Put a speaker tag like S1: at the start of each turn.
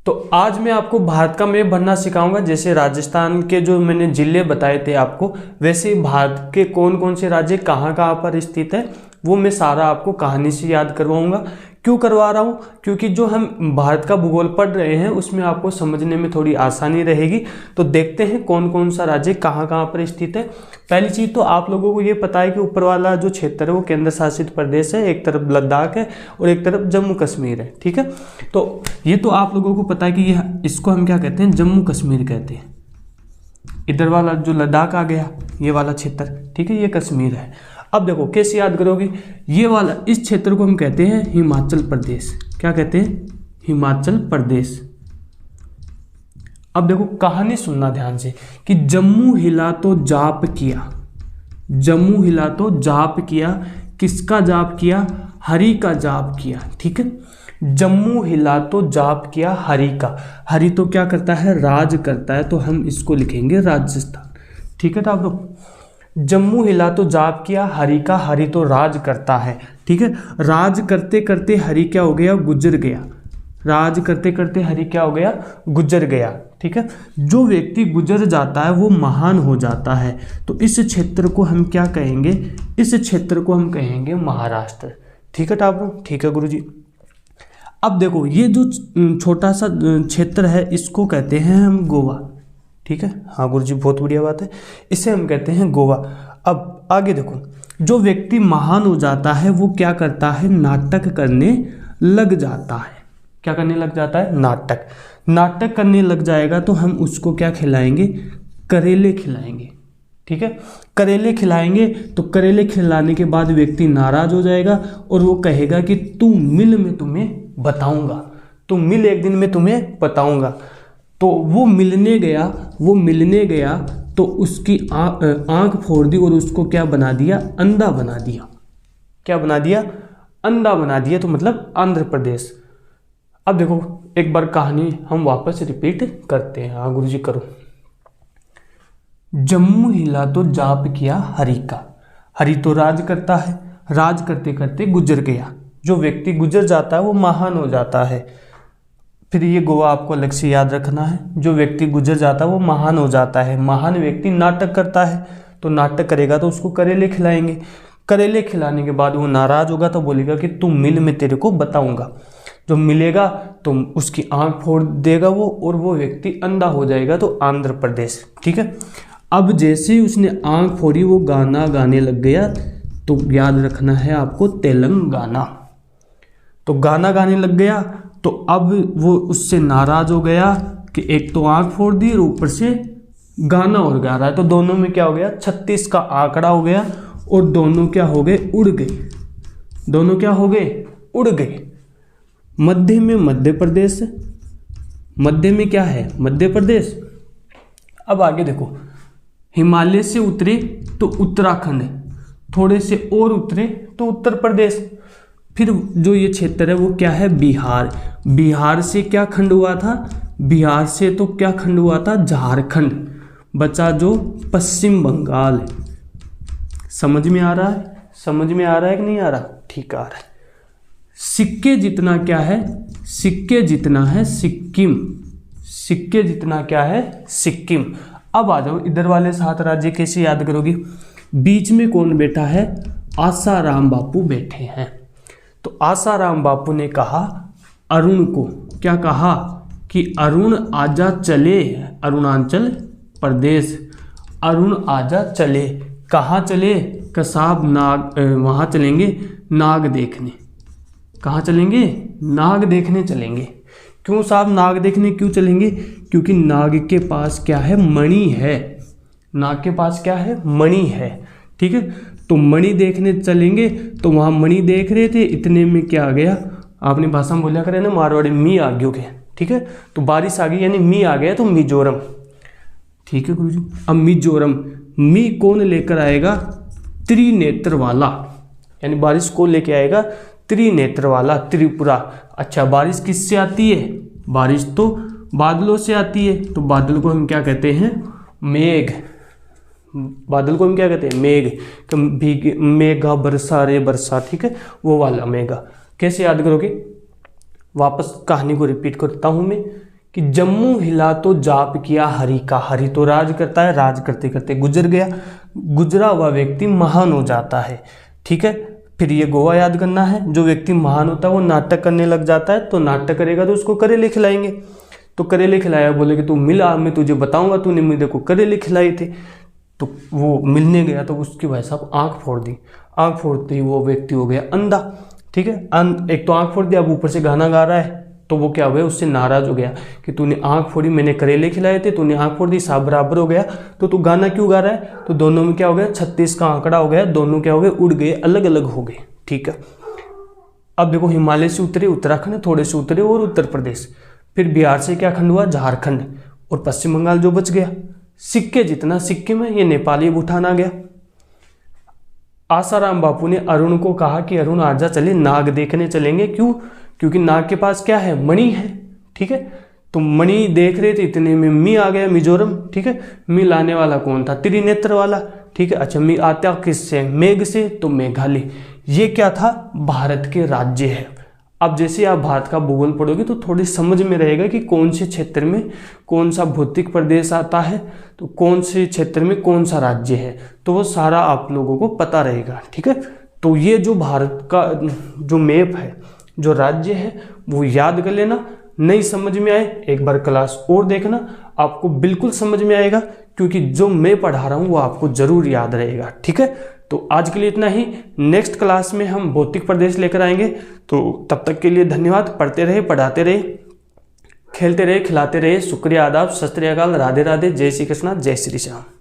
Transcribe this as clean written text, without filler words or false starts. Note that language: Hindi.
S1: तो आज मैं आपको भारत का मैप बनना सिखाऊंगा। जैसे राजस्थान के जो मैंने जिले बताए थे आपको, वैसे ही भारत के कौन कौन से राज्य कहाँ कहाँ पर स्थित है वो मैं सारा आपको कहानी से याद करवाऊंगा। क्यों करवा रहा हूँ? क्योंकि जो हम भारत का भूगोल पढ़ रहे हैं उसमें आपको समझने में थोड़ी आसानी रहेगी। तो देखते हैं कौन कौन सा राज्य कहाँ कहाँ पर स्थित है। पहली चीज़ तो आप लोगों को ये पता है कि ऊपर वाला जो क्षेत्र है वो केंद्र शासित प्रदेश है, एक तरफ लद्दाख है और एक तरफ जम्मू कश्मीर है। ठीक है, तो ये तो आप लोगों को पता है कि ये इसको हम क्या कहते हैं, जम्मू कश्मीर कहते हैं। इधर वाला जो लद्दाख आ गया ये वाला क्षेत्र, ठीक है, ये कश्मीर है। अब देखो कैसे याद करोगे, ये वाला इस क्षेत्र को हम कहते हैं हिमाचल प्रदेश। क्या कहते हैं? हिमाचल प्रदेश। अब देखो कहानी सुनना ध्यान से कि जम्मू हिला तो जाप किया, जम्मू हिला तो जाप किया, किसका जाप किया? हरि का जाप किया। ठीक है, जम्मू हिला तो जाप किया हरि का। हरि तो क्या करता है? राज करता है, तो हम इसको लिखेंगे राजस्थान। ठीक है, तो आप लोग जम्मू हिला तो जाप किया हरि का, हरि तो राज करता है। ठीक है, राज करते करते हरि क्या हो गया? गुजर गया। राज करते करते हरि क्या हो गया? गुजर गया। ठीक है, जो व्यक्ति गुजर जाता है वो महान हो जाता है। तो इस क्षेत्र को हम क्या कहेंगे? इस क्षेत्र को हम कहेंगे महाराष्ट्र। ठीक है टाबरों, ठीक है गुरुजी। अब देखो ये जो छोटा सा क्षेत्र है इसको कहते हैं हम गोवा। ठीक है, हाँ गुरुजी बहुत बढ़िया बात है, इसे हम कहते हैं गोवा। अब आगे देखो, जो व्यक्ति महान हो जाता है वो क्या करता है? नाटक करने लग जाता है। क्या करने लग जाता है? नाटक। नाटक करने लग जाएगा तो हम उसको क्या खिलाएंगे? करेले खिलाएंगे। ठीक है, करेले खिलाएंगे तो करेले खिलाने के बाद व्यक्ति नाराज हो जाएगा और वो कहेगा कि तू मिल, मैं तुम्हें बताऊंगा, तू मिल, एक दिन मैं तुम्हें बताऊंगा। तो वो मिलने गया तो उसकी आंख फोड़ दी और उसको क्या बना दिया? अंधा बना दिया। क्या बना दिया? अंधा बना दिया, तो मतलब आंध्र प्रदेश। अब देखो एक बार कहानी हम वापस रिपीट करते हैं। हाँ गुरुजी करो। जम्मू हिला तो जाप किया हरि का, हरि तो राज करता है, राज करते करते गुजर गया। जो व्यक्ति गुजर जाता है वो महान हो जाता है। फिर ये गोवा आपको अलग से याद रखना है। जो व्यक्ति गुजर जाता है वो महान हो जाता है। महान व्यक्ति नाटक करता है, तो नाटक करेगा तो उसको करेले खिलाएंगे। करेले खिलाने के बाद वो नाराज होगा तो बोलेगा कि तू मिल, मैं तेरे को बताऊंगा। जो मिलेगा तो उसकी आंख फोड़ देगा वो, और वो व्यक्ति अंधा हो जाएगा, तो आंध्र प्रदेश। ठीक है, अब जैसे ही उसने आंख फोड़ी वो गाना गाने लग गया, तो याद रखना है आपको तेलंगाना। तो गाना गाने लग गया तो अब वो उससे नाराज हो गया कि एक तो आंख फोड़ दी और ऊपर से गाना और गा रहा है। तो दोनों में क्या हो गया? 36 का आंकड़ा हो गया और दोनों क्या हो गए? उड़ गए। दोनों क्या हो गए? उड़ गए। मध्य में मध्य प्रदेश, मध्य में क्या है? मध्य प्रदेश। अब आगे देखो, हिमालय से उतरे तो उत्तराखंड, थोड़े से और उतरे तो उत्तर प्रदेश। फिर जो ये क्षेत्र है वो क्या है? बिहार। बिहार से क्या खंड हुआ था? बिहार से तो क्या खंड हुआ था? झारखंड। बचा जो पश्चिम बंगाल। समझ में आ रहा है? समझ में आ रहा है कि नहीं आ रहा? ठीक आ रहा है। सिक्के जितना क्या है? सिक्के जितना है सिक्किम। सिक्के जितना क्या है? सिक्किम। अब आ जाओ इधर वाले 7 राज्य कैसे याद करोगे? बीच में कौन बैठा है? आसाराम बापू बैठे हैं। तो आसाराम बापू ने कहा अरुण को, क्या कहा? कि अरुण आजा चले, अरुणाचल प्रदेश। अरुण आजा चले। कहाँ चले? कसाब नाग, वहाँ चलेंगे नाग देखने। कहाँ चलेंगे? नाग देखने चलेंगे। क्यों साहब नाग देखने क्यों चलेंगे? क्योंकि नाग के पास क्या है? मणि है। नाग के पास क्या है? मणि है। ठीक है, तो मणि देखने चलेंगे। तो वहाँ मणि देख रहे थे, इतने में क्या आ गया? आपने भाषा में बोला करे ना मारवाड़ी, मी आ गया। ठीक है, तो बारिश आ गई यानी मी आ गया, तो मिजोरम। ठीक है गुरुजी। अब मिजोरम, मी कौन लेकर आएगा? त्रिनेत्र वाला, यानी बारिश को लेके आएगा त्रिनेत्र वाला, त्रिपुरा। अच्छा, बारिश किससे आती है? बारिश तो बादलों से आती है। तो बादल को हम क्या कहते हैं? मेघ। बादल को हम क्या कहते हैं? मेघ। मेघा बरसा रे बरसा। ठीक है, वो वाला मेघा। कैसे याद करोगे? वापस कहानी को रिपीट करता हूं मैं कि जम्मू हिला तो जाप किया हरि का। हरि तो राज करता है, राज करते करते गुजर गया, गुजरा हुआ व्यक्ति महान हो जाता है। ठीक है, फिर ये गोवा याद करना है। जो व्यक्ति महान होता है वो नाटक करने लग जाता है, तो नाटक करेगा तो उसको करेले खिलाएंगे। तो करेले खिलाया, बोले कि तू मिल आ, मैं तुझे बताऊंगा, तूने मेरे को करेले खिलाए थे। तो वो मिलने गया तो उसकी भाई साहब आंख फोड़ दी। आंख फोड़ते ही वो व्यक्ति हो गया अंधा। ठीक है, एक तो आंख फोड़ दिया, अब ऊपर से गाना गा रहा है, तो वो क्या हुआ, उससे नाराज हो गया कि तूने आंख फोड़ी, मैंने करेले खिलाए थे, तूने आंख फोड़ दी, सब बराबर हो गया, तो तू गाना क्यों गा रहा है। तो दोनों में क्या हो गया, 36 का आंकड़ा हो गया, दोनों क्या हो गए, उड़ गए, अलग अलग हो गए। ठीक है, अब देखो हिमालय से उतरे उत्तराखंड, थोड़े से उतरे और उत्तर प्रदेश, फिर बिहार से क्या खंड हुआ, झारखंड, और पश्चिम बंगाल जो बच गया। सिक्के जितना सिक्के में ये नेपाली भूटान आ गया। आसाराम बापू ने अरुण को कहा कि अरुण आजा चले नाग देखने चलेंगे। क्यों, क्योंकि नाग के पास क्या है, मणि है। ठीक है, तो मणि देख रहे थे, इतने में मी आ गया, मिजोरम। ठीक है, मी लाने वाला कौन था, त्रिनेत्र वाला। ठीक है, अच्छा मी आता किससे, मेघ से, तो मेघालय। ये क्या था, भारत के राज्य है। अब जैसे आप भारत का भूगोल पढ़ोगे तो थोड़ी समझ में रहेगा कि कौन से क्षेत्र में कौन सा भौतिक प्रदेश आता है, तो कौन से क्षेत्र में कौन सा राज्य है, तो वो सारा आप लोगों को पता रहेगा। ठीक है, तो ये जो भारत का जो मैप है, जो राज्य है, वो याद कर लेना। नहीं समझ में आए एक बार क्लास और देखना, आपको बिल्कुल समझ में आएगा, क्योंकि जो मैं पढ़ा रहा हूँ वो आपको जरूर याद रहेगा। ठीक है, तो आज के लिए इतना ही। नेक्स्ट क्लास में हम भौतिक प्रदेश लेकर आएंगे। तो तब तक के लिए धन्यवाद। पढ़ते रहे, पढ़ाते रहे, खेलते रहे, खिलाते रहे। शुक्रिया, आदाब, सत श्री अकाल, राधे राधे, जय श्री कृष्णा, जय श्री श्याम।